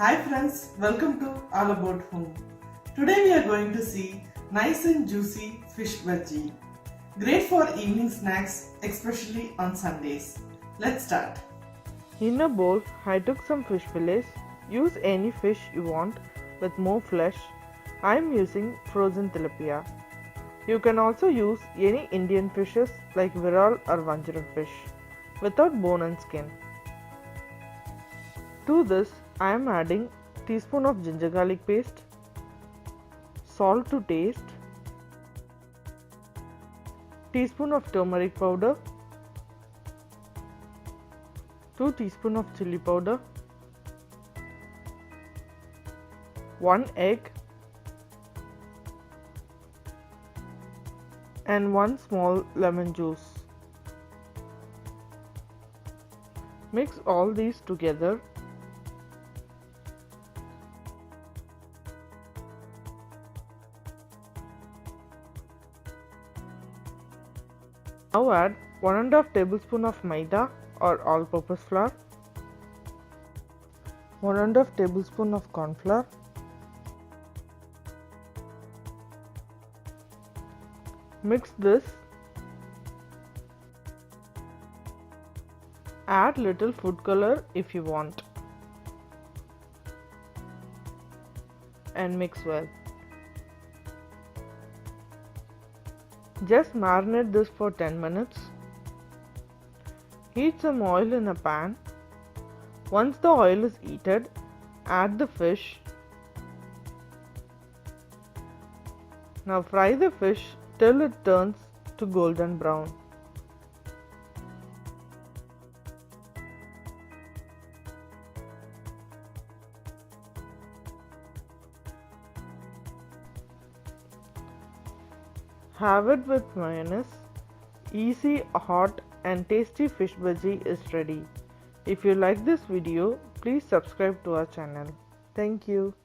Hi friends, welcome to All About Home. Today we are going to see nice and juicy fish bajji. Great for evening snacks, especially on Sundays. Let's start. In a bowl, I took some fish fillets. Use any fish you want with more flesh. I am using frozen tilapia. You can also use any Indian fishes like viral or vanjaram fish without bone and skin. To this, I am adding teaspoon of ginger garlic paste, salt to taste, teaspoon of turmeric powder, 2 teaspoon of chili powder, 1 egg and 1 small lemon juice. Mix all these together. Now add 1½ tablespoon of Maida or all-purpose flour, 1½ tablespoon of corn flour, mix this, add little food color if you want, and mix well. Just marinate this for 10 minutes. Heat some oil in a pan. Once the oil is heated, add the fish. Now fry the fish till it turns to golden brown. Have it with mayonnaise. Easy, hot and tasty fish bhaji is ready. If you like this video, please subscribe to our channel. Thank you.